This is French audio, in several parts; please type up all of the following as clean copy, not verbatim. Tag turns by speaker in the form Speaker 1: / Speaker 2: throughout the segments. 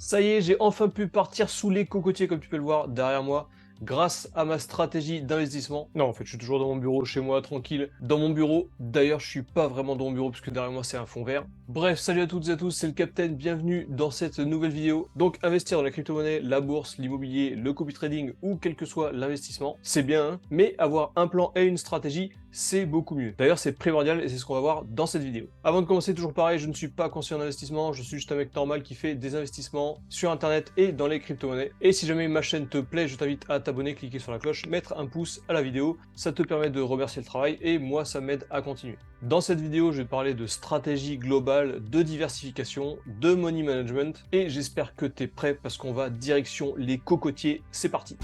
Speaker 1: Ça y est, j'ai enfin pu partir sous les cocotiers comme tu peux le voir derrière moi, grâce à ma stratégie d'investissement. Non, en fait, je suis toujours dans mon bureau, chez moi, tranquille, dans mon bureau. D'ailleurs, je suis pas vraiment dans mon bureau puisque derrière moi, c'est un fond vert. Bref, salut à toutes et à tous, c'est le Captain, bienvenue dans cette nouvelle vidéo. Donc, investir dans la crypto-monnaie, la bourse, l'immobilier, le copy trading ou quel que soit l'investissement, c'est bien, hein, mais avoir un plan et une stratégie, c'est beaucoup mieux. D'ailleurs, c'est primordial et c'est ce qu'on va voir dans cette vidéo. Avant de commencer, toujours pareil, je ne suis pas conseiller en investissement, je suis juste un mec normal qui fait des investissements sur internet et dans les crypto-monnaies. Et si jamais ma chaîne te plaît, je t'invite à t'abonner, cliquer sur la cloche, mettre un pouce à la vidéo, ça te permet de remercier le travail et moi ça m'aide à continuer. Dans cette vidéo, je vais te parler de stratégie globale, de diversification, de money management et j'espère que tu es prêt parce qu'on va direction les cocotiers, c'est parti.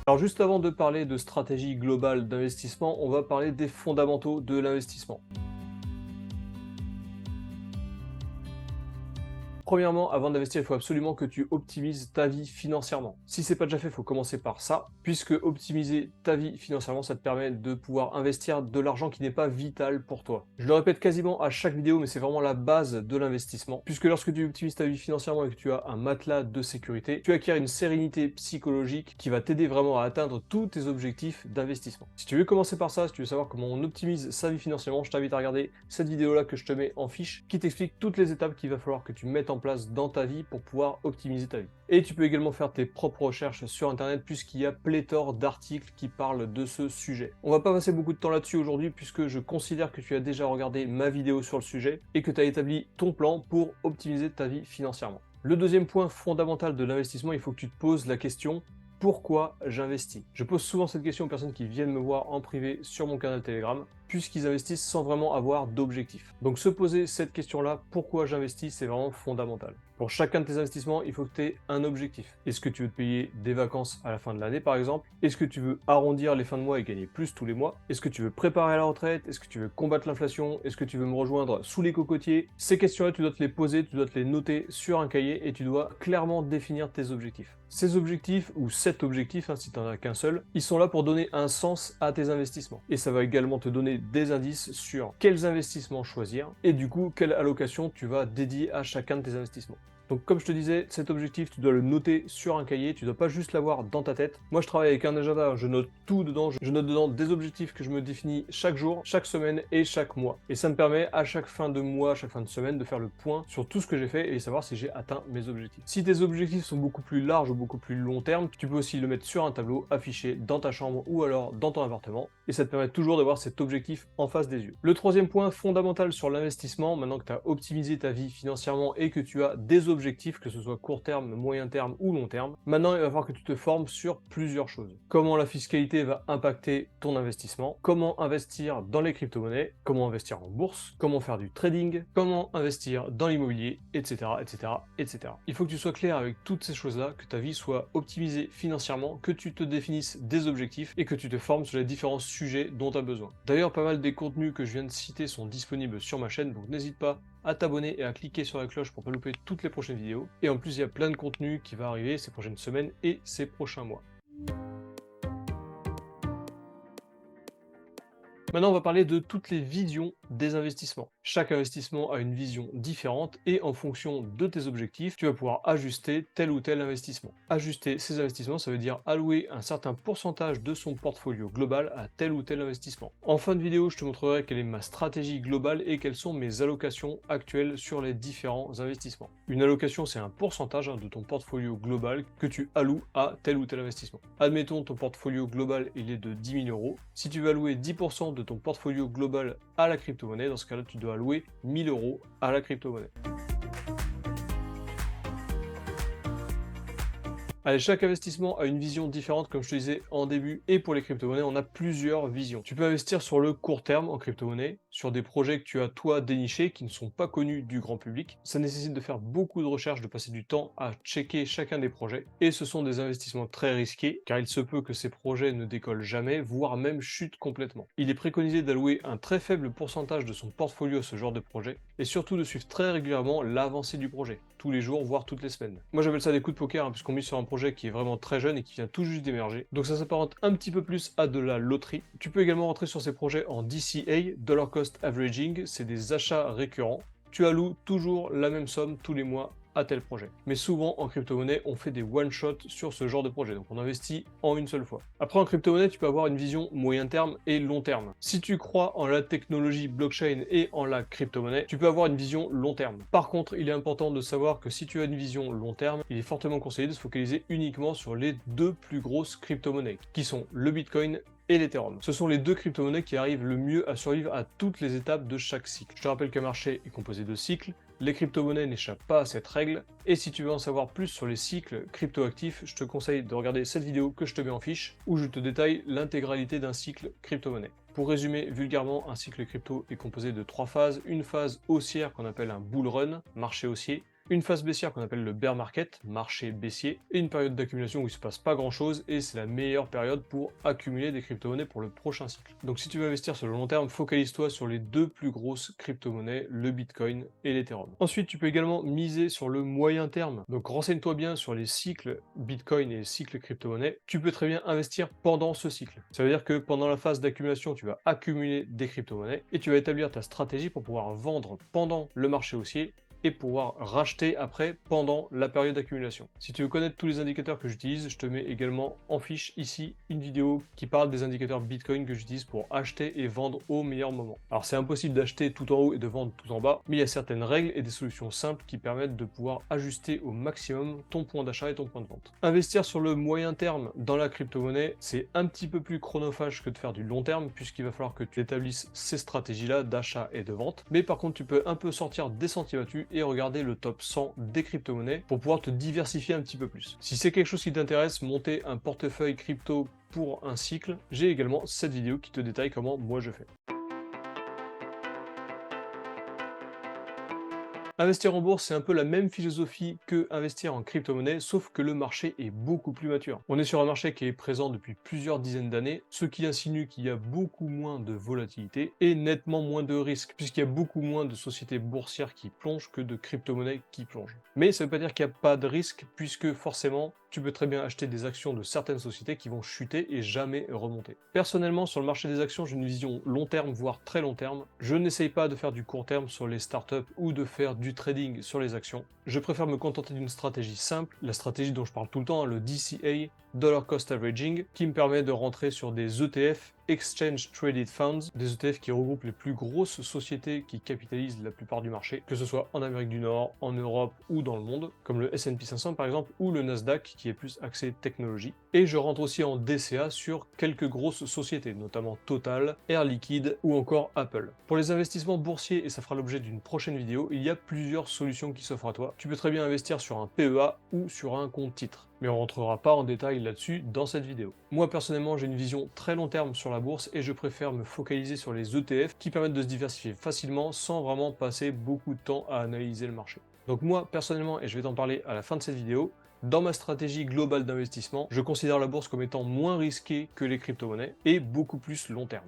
Speaker 1: Alors juste avant de parler de stratégie globale d'investissement, on va parler des fondamentaux de l'investissement. Premièrement, avant d'investir, il faut absolument que tu optimises ta vie financièrement. Si c'est pas déjà fait, il faut commencer par ça, puisque optimiser ta vie financièrement, ça te permet de pouvoir investir de l'argent qui n'est pas vital pour toi. Je le répète quasiment à chaque vidéo, mais c'est vraiment la base de l'investissement, puisque lorsque tu optimises ta vie financièrement et que tu as un matelas de sécurité, tu acquiers une sérénité psychologique qui va t'aider vraiment à atteindre tous tes objectifs d'investissement. Si tu veux commencer par ça, si tu veux savoir comment on optimise sa vie financièrement, je t'invite à regarder cette vidéo-là que je te mets en fiche, qui t'explique toutes les étapes qu'il va falloir que tu mettes en place dans ta vie pour pouvoir optimiser ta vie. Et tu peux également faire tes propres recherches sur internet puisqu'il y a pléthore d'articles qui parlent de ce sujet. On va pas passer beaucoup de temps là-dessus aujourd'hui puisque je considère que tu as déjà regardé ma vidéo sur le sujet et que tu as établi ton plan pour optimiser ta vie financièrement. Le deuxième point fondamental de l'investissement, il faut que tu te poses la question: pourquoi j'investis? Je pose souvent cette question aux personnes qui viennent me voir en privé sur mon canal Telegram, puisqu'ils investissent sans vraiment avoir d'objectif. Donc se poser cette question-là, pourquoi j'investis, c'est vraiment fondamental. Pour chacun de tes investissements, il faut que tu aies un objectif. Est-ce que tu veux te payer des vacances à la fin de l'année par exemple? Est-ce que tu veux arrondir les fins de mois et gagner plus tous les mois? Est-ce que tu veux préparer à la retraite? Est-ce que tu veux combattre l'inflation? Est-ce que tu veux me rejoindre sous les cocotiers? Ces questions-là, tu dois te les poser, tu dois te les noter sur un cahier et tu dois clairement définir tes objectifs. Ces objectifs, ou cet objectif, si tu n'en as qu'un seul, ils sont là pour donner un sens à tes investissements. Et ça va également te donner des indices sur quels investissements choisir et du coup quelle allocation tu vas dédier à chacun de tes investissements. Donc comme je te disais, cet objectif, tu dois le noter sur un cahier, tu dois pas juste l'avoir dans ta tête. Moi je travaille avec un agenda, je note tout dedans, je note dedans des objectifs que je me définis chaque jour, chaque semaine et chaque mois. Et ça me permet à chaque fin de mois, à chaque fin de semaine de faire le point sur tout ce que j'ai fait et savoir si j'ai atteint mes objectifs. Si tes objectifs sont beaucoup plus larges ou beaucoup plus long terme, tu peux aussi le mettre sur un tableau affiché dans ta chambre ou alors dans ton appartement et ça te permet toujours d'avoir cet objectif en face des yeux. Le troisième point fondamental sur l'investissement, maintenant que tu as optimisé ta vie financièrement et que tu as des objectifs, que ce soit court terme, moyen terme ou long terme, maintenant il va falloir que tu te formes sur plusieurs choses. Comment la fiscalité va impacter ton investissement, comment investir dans les crypto-monnaies, comment investir en bourse, comment faire du trading, comment investir dans l'immobilier, etc., etc., etc. Il faut que tu sois clair avec toutes ces choses-là, que ta vie soit optimisée financièrement, que tu te définisses des objectifs et que tu te formes sur les différents sujets dont tu as besoin. D'ailleurs, pas mal des contenus que je viens de citer sont disponibles sur ma chaîne, donc n'hésite pas à t'abonner et à cliquer sur la cloche pour ne pas louper toutes les prochaines vidéos. Et en plus, il y a plein de contenu qui va arriver ces prochaines semaines et ces prochains mois. Maintenant, on va parler de toutes les visions des investissements. Chaque investissement a une vision différente et en fonction de tes objectifs, tu vas pouvoir ajuster tel ou tel investissement. Ajuster ces investissements, ça veut dire allouer un certain pourcentage de son portfolio global à tel ou tel investissement. En fin de vidéo, je te montrerai quelle est ma stratégie globale et quelles sont mes allocations actuelles sur les différents investissements. Une allocation, c'est un pourcentage de ton portfolio global que tu alloues à tel ou tel investissement. Admettons, ton portfolio global, il est de 10 000 euros. Si tu veux allouer 10% de ton portfolio global à la crypto-monnaie, dans ce cas-là, tu dois allouer 1000 euros à la crypto-monnaie. Allez, chaque investissement a une vision différente, comme je te disais en début, et pour les crypto-monnaies, on a plusieurs visions. Tu peux investir sur le court terme en crypto-monnaie, sur des projets que tu as toi dénichés, qui ne sont pas connus du grand public. Ça nécessite de faire beaucoup de recherches, de passer du temps à checker chacun des projets, et ce sont des investissements très risqués, car il se peut que ces projets ne décollent jamais, voire même chutent complètement. Il est préconisé d'allouer un très faible pourcentage de son portfolio à ce genre de projet, et surtout de suivre très régulièrement l'avancée du projet, tous les jours, voire toutes les semaines. Moi j'appelle ça des coups de poker, puisqu'on mise sur un projet projet qui est vraiment très jeune et qui vient tout juste d'émerger. Donc ça s'apparente un petit peu plus à de la loterie. Tu peux également rentrer sur ces projets en DCA, Dollar Cost Averaging, c'est des achats récurrents. Tu alloues toujours la même somme tous les mois à tel projet. Mais souvent en crypto-monnaie, on fait des one-shots sur ce genre de projet, donc on investit en une seule fois. Après en crypto-monnaie, tu peux avoir une vision moyen terme et long terme. Si tu crois en la technologie blockchain et en la crypto-monnaie, tu peux avoir une vision long terme. Par contre, il est important de savoir que si tu as une vision long terme, il est fortement conseillé de se focaliser uniquement sur les deux plus grosses crypto-monnaies, qui sont le Bitcoin et l'Ethereum. Ce sont les deux crypto-monnaies qui arrivent le mieux à survivre à toutes les étapes de chaque cycle. Je te rappelle qu'un marché est composé de cycles, les crypto-monnaies n'échappent pas à cette règle, et si tu veux en savoir plus sur les cycles crypto-actifs, je te conseille de regarder cette vidéo que je te mets en fiche, où je te détaille l'intégralité d'un cycle crypto-monnaie. Pour résumer vulgairement, un cycle crypto est composé de 3 phases, une phase haussière qu'on appelle un bull run, marché haussier, une phase baissière qu'on appelle le bear market, marché baissier, et une période d'accumulation où il ne se passe pas grand chose, et c'est la meilleure période pour accumuler des crypto-monnaies pour le prochain cycle. Donc si tu veux investir sur le long terme, focalise-toi sur les deux plus grosses crypto-monnaies, le Bitcoin et l'Ethereum. Ensuite, tu peux également miser sur le moyen terme, donc renseigne-toi bien sur les cycles Bitcoin et les cycles crypto-monnaies. Tu peux très bien investir pendant ce cycle. Ça veut dire que pendant la phase d'accumulation, tu vas accumuler des crypto-monnaies, et tu vas établir ta stratégie pour pouvoir vendre pendant le marché haussier, et pouvoir racheter après pendant la période d'accumulation. Si tu veux connaître tous les indicateurs que j'utilise, je te mets également en fiche ici une vidéo qui parle des indicateurs Bitcoin que j'utilise pour acheter et vendre au meilleur moment. Alors c'est impossible d'acheter tout en haut et de vendre tout en bas, mais il y a certaines règles et des solutions simples qui permettent de pouvoir ajuster au maximum ton point d'achat et ton point de vente. Investir sur le moyen terme dans la crypto-monnaie, c'est un petit peu plus chronophage que de faire du long terme, puisqu'il va falloir que tu établisses ces stratégies-là d'achat et de vente. Mais par contre, tu peux un peu sortir des sentiers battus et regarder le top 100 des crypto-monnaies pour pouvoir te diversifier un petit peu plus. Si c'est quelque chose qui t'intéresse, monter un portefeuille crypto pour un cycle, j'ai également cette vidéo qui te détaille comment moi je fais. Investir en bourse, c'est un peu la même philosophie que investir en crypto-monnaie, sauf que le marché est beaucoup plus mature. On est sur un marché qui est présent depuis plusieurs dizaines d'années, ce qui insinue qu'il y a beaucoup moins de volatilité et nettement moins de risques, puisqu'il y a beaucoup moins de sociétés boursières qui plongent que de crypto-monnaies qui plongent. Mais ça ne veut pas dire qu'il n'y a pas de risque, puisque forcément, tu peux très bien acheter des actions de certaines sociétés qui vont chuter et jamais remonter. Personnellement, sur le marché des actions, j'ai une vision long terme, voire très long terme. Je n'essaye pas de faire du court terme sur les startups ou de faire du trading sur les actions. Je préfère me contenter d'une stratégie simple, la stratégie dont je parle tout le temps, le DCA, Dollar Cost Averaging, qui me permet de rentrer sur des ETF, Exchange Traded Funds, des ETF qui regroupent les plus grosses sociétés qui capitalisent la plupart du marché, que ce soit en Amérique du Nord, en Europe ou dans le monde, comme le S&P 500 par exemple, ou le Nasdaq qui est plus axé technologie. Et je rentre aussi en DCA sur quelques grosses sociétés, notamment Total, Air Liquide ou encore Apple. Pour les investissements boursiers, et ça fera l'objet d'une prochaine vidéo, il y a plusieurs solutions qui s'offrent à toi. Tu peux très bien investir sur un PEA ou sur un compte titre. Mais on rentrera pas en détail là-dessus dans cette vidéo. Moi personnellement j'ai une vision très long terme sur la bourse et je préfère me focaliser sur les ETF qui permettent de se diversifier facilement sans vraiment passer beaucoup de temps à analyser le marché. Donc moi personnellement, et je vais t'en parler à la fin de cette vidéo, dans ma stratégie globale d'investissement, je considère la bourse comme étant moins risquée que les crypto-monnaies et beaucoup plus long terme.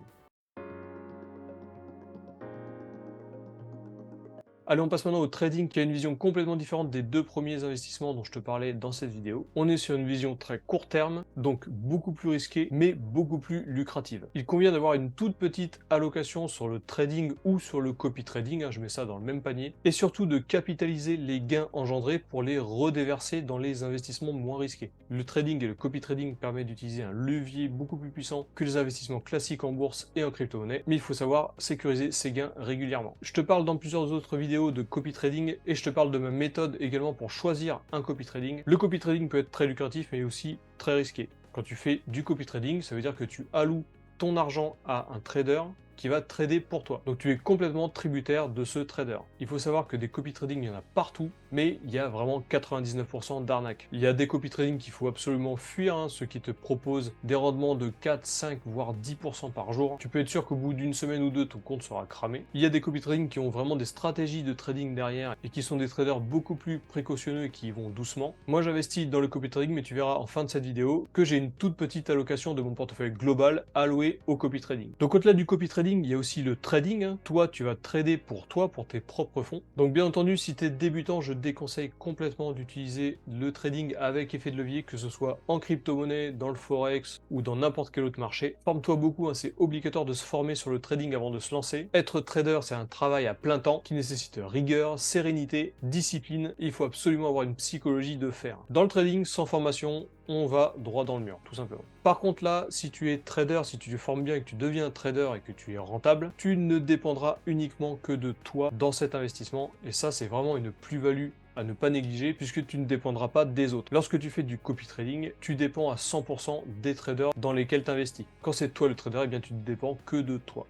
Speaker 1: Allez, on passe maintenant au trading qui a une vision complètement différente des deux premiers investissements dont je te parlais dans cette vidéo. On est sur une vision très court terme, donc beaucoup plus risquée, mais beaucoup plus lucrative. Il convient d'avoir une toute petite allocation sur le trading ou sur le copy trading, je mets ça dans le même panier, et surtout de capitaliser les gains engendrés pour les redéverser dans les investissements moins risqués. Le trading et le copy trading permettent d'utiliser un levier beaucoup plus puissant que les investissements classiques en bourse et en crypto-monnaie, mais il faut savoir sécuriser ses gains régulièrement. Je te parle dans plusieurs autres vidéos de copy trading et je te parle de ma méthode également pour choisir un copy trading. Le copy trading peut être très lucratif mais aussi très risqué. Quand tu fais du copy trading, ça veut dire que tu alloues ton argent à un trader qui va trader pour toi. Donc tu es complètement tributaire de ce trader. Il faut savoir que des copy trading, il y en a partout, mais il y a vraiment 99% d'arnaques. Il y a des copy trading qu'il faut absolument fuir, ceux qui te proposent des rendements de 4, 5, voire 10% par jour. Tu peux être sûr qu'au bout d'une semaine ou deux, ton compte sera cramé. Il y a des copy trading qui ont vraiment des stratégies de trading derrière et qui sont des traders beaucoup plus précautionneux et qui vont doucement. Moi j'investis dans le copy trading, mais tu verras en fin de cette vidéo que j'ai une toute petite allocation de mon portefeuille global alloué au copy trading. Donc au-delà du copy trading, trading, il y a aussi le trading, hein. Toi, tu vas trader pour toi, pour tes propres fonds. Donc bien entendu, si tu es débutant, je te déconseille complètement d'utiliser le trading avec effet de levier, que ce soit en crypto-monnaie, dans le forex ou dans n'importe quel autre marché. Forme-toi beaucoup, hein, c'est obligatoire de se former sur le trading avant de se lancer. Être trader, c'est un travail à plein temps qui nécessite rigueur, sérénité, discipline. Il faut absolument avoir une psychologie de fer. Dans le trading, sans formation, on va droit dans le mur, tout simplement. Par contre là, si tu es trader, si tu te formes bien et que tu deviens un trader et que tu es rentable, tu ne dépendras uniquement que de toi dans cet investissement. Et ça, c'est vraiment une plus-value à ne pas négliger puisque tu ne dépendras pas des autres. Lorsque tu fais du copy trading, tu dépends à 100% des traders dans lesquels tu investis. Quand c'est toi le trader, eh bien tu ne dépends que de toi.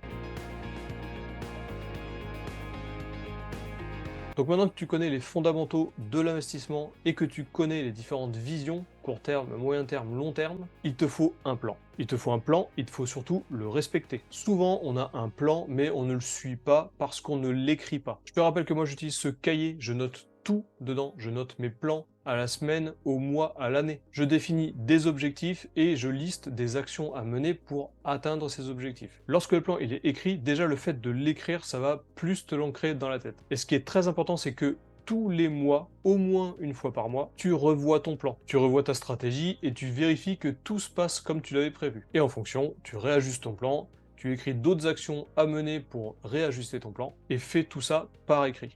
Speaker 1: Donc maintenant que tu connais les fondamentaux de l'investissement et que tu connais les différentes visions, court terme, moyen terme, long terme, il te faut un plan. Il te faut un plan, il te faut surtout le respecter. Souvent, on a un plan, mais on ne le suit pas parce qu'on ne l'écrit pas. Je te rappelle que moi, j'utilise ce cahier, je note tout dedans, je note mes plans à la semaine, au mois, à l'année. Je définis des objectifs et je liste des actions à mener pour atteindre ces objectifs. Lorsque le plan il est écrit, déjà le fait de l'écrire, ça va plus te l'ancrer dans la tête. Et ce qui est très important, c'est que tous les mois, au moins une fois par mois, tu revois ton plan, tu revois ta stratégie et tu vérifies que tout se passe comme tu l'avais prévu. Et en fonction, tu réajustes ton plan, tu écris d'autres actions à mener pour réajuster ton plan et fais tout ça par écrit.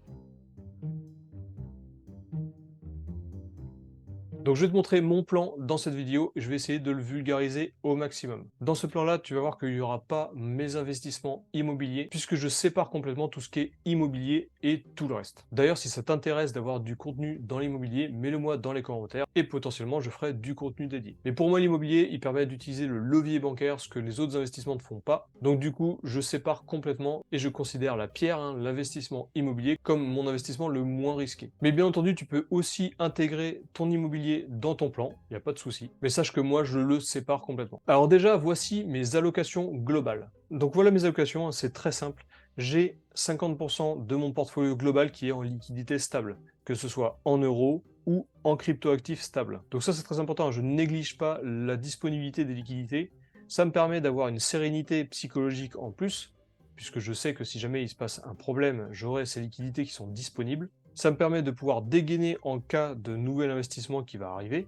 Speaker 1: Donc je vais te montrer mon plan dans cette vidéo et je vais essayer de le vulgariser au maximum. Dans ce plan-là, tu vas voir qu'il n'y aura pas mes investissements immobiliers puisque je sépare complètement tout ce qui est immobilier et tout le reste. D'ailleurs, si ça t'intéresse d'avoir du contenu dans l'immobilier, mets-le-moi dans les commentaires et potentiellement je ferai du contenu dédié. Mais pour moi, l'immobilier, il permet d'utiliser le levier bancaire, ce que les autres investissements ne font pas. Donc du coup, je sépare complètement et je considère la pierre, hein, l'investissement immobilier, comme mon investissement le moins risqué. Mais bien entendu, tu peux aussi intégrer ton immobilier dans ton plan, il n'y a pas de souci. Mais sache que moi, je le sépare complètement. Alors déjà, voici mes allocations globales. Donc voilà mes allocations, hein, c'est très simple. J'ai 50% de mon portfolio global qui est en liquidité stable, que ce soit en euros ou en cryptoactifs stables. Donc ça, c'est très important, hein, je ne néglige pas la disponibilité des liquidités. Ça me permet d'avoir une sérénité psychologique en plus, puisque je sais que si jamais il se passe un problème, j'aurai ces liquidités qui sont disponibles. Ça me permet de pouvoir dégainer en cas de nouvel investissement qui va arriver.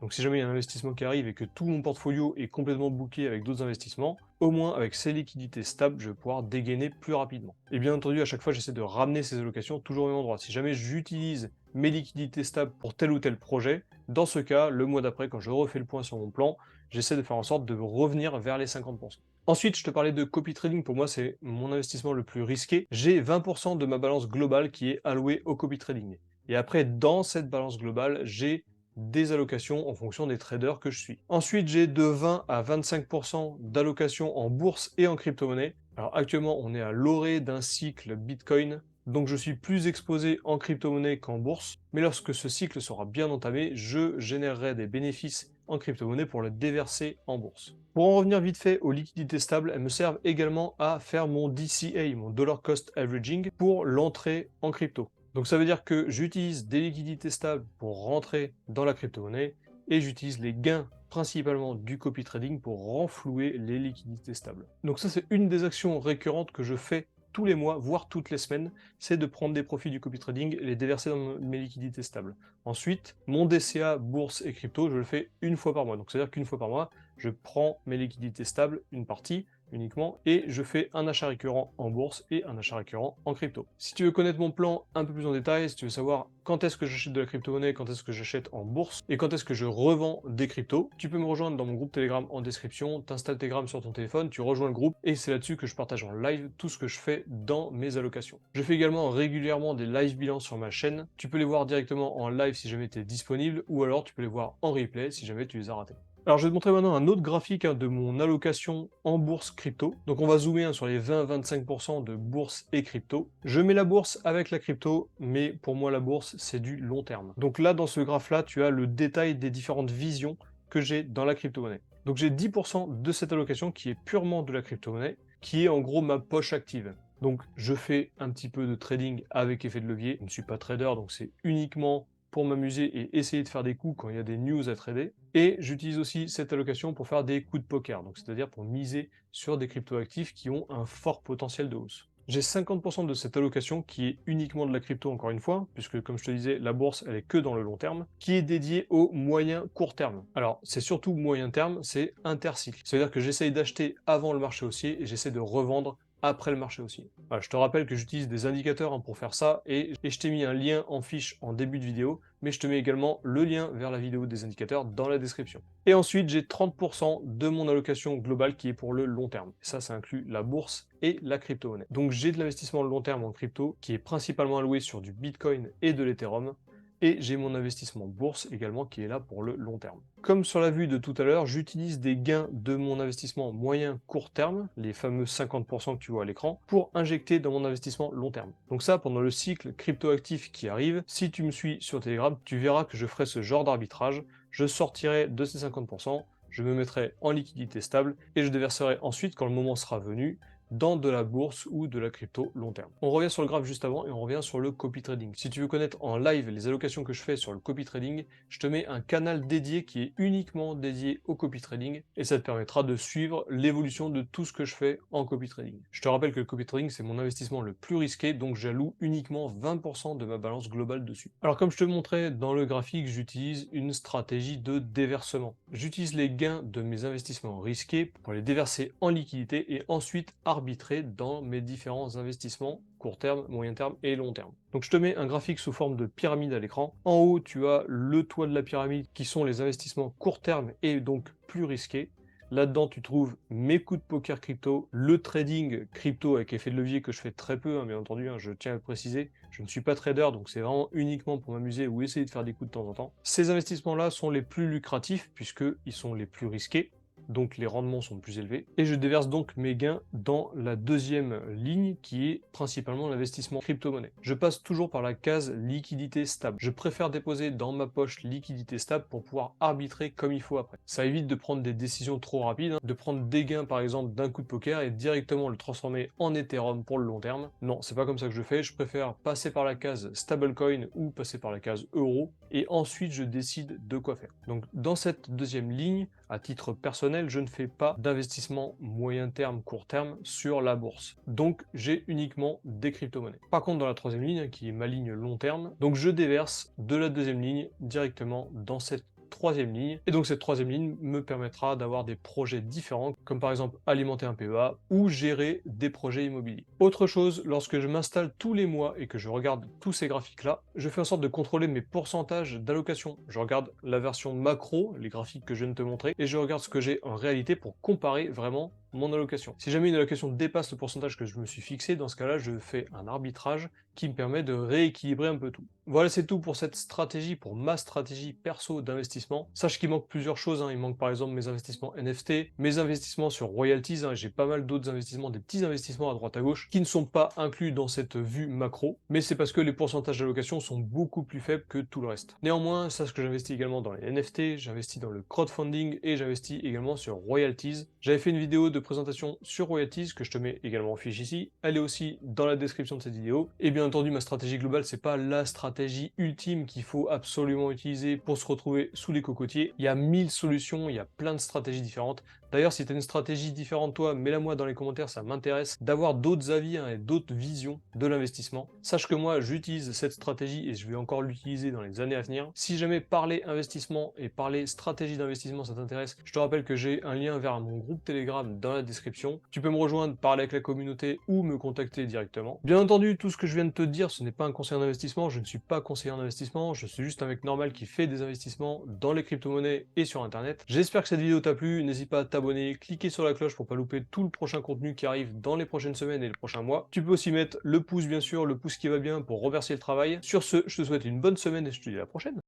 Speaker 1: Donc si jamais il y a un investissement qui arrive et que tout mon portfolio est complètement booké avec d'autres investissements, au moins avec ces liquidités stables, je vais pouvoir dégainer plus rapidement. Et bien entendu, à chaque fois, j'essaie de ramener ces allocations toujours au même endroit. Si jamais j'utilise mes liquidités stables pour tel ou tel projet, dans ce cas, le mois d'après, quand je refais le point sur mon plan, j'essaie de faire en sorte de revenir vers les 50%. Ensuite, je te parlais de copy trading, pour moi c'est mon investissement le plus risqué. J'ai 20% de ma balance globale qui est allouée au copy trading. Et après, dans cette balance globale, j'ai des allocations en fonction des traders que je suis. Ensuite, j'ai de 20 à 25% d'allocations en bourse et en crypto-monnaie. Alors actuellement, on est à l'orée d'un cycle Bitcoin, donc je suis plus exposé en crypto-monnaie qu'en bourse. Mais lorsque ce cycle sera bien entamé, je générerai des bénéfices en crypto-monnaie pour le déverser en bourse. Pour en revenir vite fait aux liquidités stables, elles me servent également à faire mon DCA, mon Dollar Cost Averaging, pour l'entrée en crypto. Donc ça veut dire que j'utilise des liquidités stables pour rentrer dans la crypto-monnaie et j'utilise les gains principalement du copy trading pour renflouer les liquidités stables. Donc ça c'est une des actions récurrentes que je fais tous les mois, voire toutes les semaines, c'est de prendre des profits du copy trading et les déverser dans mes liquidités stables. Ensuite, mon DCA, bourse et crypto, je le fais une fois par mois. Donc c'est-à-dire qu'une fois par mois, je prends mes liquidités stables, une partie uniquement, et je fais un achat récurrent en bourse et un achat récurrent en crypto. Si tu veux connaître mon plan un peu plus en détail, si tu veux savoir quand est-ce que j'achète de la crypto-monnaie, quand est-ce que j'achète en bourse, et quand est-ce que je revends des cryptos, tu peux me rejoindre dans mon groupe Telegram en description, t'installes Telegram sur ton téléphone, tu rejoins le groupe, et c'est là-dessus que je partage en live tout ce que je fais dans mes allocations. Je fais également régulièrement des live bilans sur ma chaîne, tu peux les voir directement en live si jamais tu es disponible, ou alors tu peux les voir en replay si jamais tu les as ratés. Alors je vais te montrer maintenant un autre graphique de mon allocation en bourse crypto. Donc on va zoomer sur les 20-25% de bourse et crypto. Je mets la bourse avec la crypto, mais pour moi la bourse c'est du long terme. Donc là dans ce graphe là, tu as le détail des différentes visions que j'ai dans la crypto-monnaie. Donc j'ai 10% de cette allocation qui est purement de la crypto-monnaie, qui est en gros ma poche active. Donc je fais un petit peu de trading avec effet de levier. Je ne suis pas trader, donc c'est uniquement pour m'amuser et essayer de faire des coups quand il y a des news à trader. Et j'utilise aussi cette allocation pour faire des coups de poker, donc c'est-à-dire pour miser sur des cryptoactifs qui ont un fort potentiel de hausse. J'ai 50% de cette allocation qui est uniquement de la crypto encore une fois, puisque comme je te disais, la bourse elle est que dans le long terme, qui est dédiée au moyen court terme. Alors c'est surtout moyen terme, c'est intercycle. C'est-à-dire que j'essaye d'acheter avant le marché haussier et j'essaie de revendre après le marché haussier. Voilà, je te rappelle que j'utilise des indicateurs pour faire ça et je t'ai mis un lien en fiche en début de vidéo, mais je te mets également le lien vers la vidéo des indicateurs dans la description. Et ensuite, j'ai 30% de mon allocation globale qui est pour le long terme. Ça inclut la bourse et la crypto-monnaie. Donc j'ai de l'investissement long terme en crypto qui est principalement alloué sur du Bitcoin et de l'Ethereum. Et j'ai mon investissement bourse également qui est là pour le long terme. Comme sur la vue de tout à l'heure, j'utilise des gains de mon investissement moyen court terme, les fameux 50% que tu vois à l'écran, pour injecter dans mon investissement long terme. Donc ça, pendant le cycle cryptoactif qui arrive, si tu me suis sur Telegram, tu verras que je ferai ce genre d'arbitrage. Je sortirai de ces 50%, je me mettrai en liquidité stable et je déverserai ensuite, quand le moment sera venu, dans de la bourse ou de la crypto long terme. On revient sur le graphe juste avant et on revient sur le copy trading. Si tu veux connaître en live les allocations que je fais sur le copy trading, je te mets un canal dédié qui est uniquement dédié au copy trading et ça te permettra de suivre l'évolution de tout ce que je fais en copy trading. Je te rappelle que le copy trading c'est mon investissement le plus risqué, donc j'alloue uniquement 20% de ma balance globale dessus. Alors comme je te montrais dans le graphique, j'utilise une stratégie de déversement. J'utilise les gains de mes investissements risqués pour les déverser en liquidité et ensuite arbitrer dans mes différents investissements court terme, moyen terme et long terme. Donc je te mets un graphique sous forme de pyramide à l'écran. En haut, tu as le toit de la pyramide qui sont les investissements court terme et donc plus risqués. Là-dedans, tu trouves mes coups de poker crypto, le trading crypto avec effet de levier que je fais très peu, bien entendu, je tiens à le préciser. Je ne suis pas trader, donc c'est vraiment uniquement pour m'amuser ou essayer de faire des coups de temps en temps. Ces investissements-là sont les plus lucratifs puisqu'ils sont les plus risqués. Donc les rendements sont plus élevés. Et je déverse donc mes gains dans la deuxième ligne qui est principalement l'investissement crypto-monnaie. Je passe toujours par la case liquidité stable. Je préfère déposer dans ma poche liquidité stable pour pouvoir arbitrer comme il faut après. Ça évite de prendre des décisions trop rapides, de prendre des gains par exemple d'un coup de poker et directement le transformer en Ethereum pour le long terme. Non, c'est pas comme ça que je fais. Je préfère passer par la case stablecoin ou passer par la case euro et ensuite je décide de quoi faire. Donc dans cette deuxième ligne, à titre personnel, je ne fais pas d'investissement moyen terme, court terme sur la bourse. Donc j'ai uniquement des crypto-monnaies. Par contre, dans la troisième ligne, qui est ma ligne long terme, donc je déverse de la deuxième ligne directement dans cette troisième ligne. Et donc cette troisième ligne me permettra d'avoir des projets différents, comme par exemple alimenter un PEA ou gérer des projets immobiliers. Autre chose, lorsque je m'installe tous les mois et que je regarde tous ces graphiques-là, je fais en sorte de contrôler mes pourcentages d'allocation. Je regarde la version macro, les graphiques que je viens de te montrer, et je regarde ce que j'ai en réalité pour comparer vraiment mon allocation. Si jamais une allocation dépasse le pourcentage que je me suis fixé, dans ce cas-là, je fais un arbitrage qui me permet de rééquilibrer un peu tout. Voilà, c'est tout pour cette stratégie, pour ma stratégie perso d'investissement. Sache qu'il manque plusieurs choses, il manque par exemple mes investissements NFT, mes investissements sur royalties, j'ai pas mal d'autres investissements, des petits investissements à droite à gauche, qui ne sont pas inclus dans cette vue macro, mais c'est parce que les pourcentages d'allocation sont beaucoup plus faibles que tout le reste. Néanmoins, sache que j'investis également dans les NFT, j'investis dans le crowdfunding et j'investis également sur royalties. J'avais fait une vidéo de présentation sur royalties que je te mets également en fiche ici, elle est aussi dans la description de cette vidéo, et bien entendu ma stratégie globale c'est pas la stratégie ultime qu'il faut absolument utiliser pour se retrouver sous les cocotiers. Il y a 1000 solutions, il y a plein de stratégies différentes. D'ailleurs, si tu as une stratégie différente toi, mets-la moi dans les commentaires, ça m'intéresse d'avoir d'autres avis et d'autres visions de l'investissement. Sache que moi, j'utilise cette stratégie et je vais encore l'utiliser dans les années à venir. Si jamais parler investissement et parler stratégie d'investissement, ça t'intéresse, je te rappelle que j'ai un lien vers mon groupe Telegram dans la description. Tu peux me rejoindre, parler avec la communauté ou me contacter directement. Bien entendu, tout ce que je viens de te dire, ce n'est pas un conseiller d'investissement, je ne suis pas conseiller en investissement, je suis juste un mec normal qui fait des investissements dans les crypto-monnaies et sur internet. J'espère que cette vidéo t'a plu, n'hésite pas à t'abonner, cliquer sur la cloche pour pas louper tout le prochain contenu qui arrive dans les prochaines semaines et les prochains mois. Tu peux aussi mettre le pouce bien sûr, le pouce qui va bien pour remercier le travail. Sur ce, je te souhaite une bonne semaine et je te dis à la prochaine.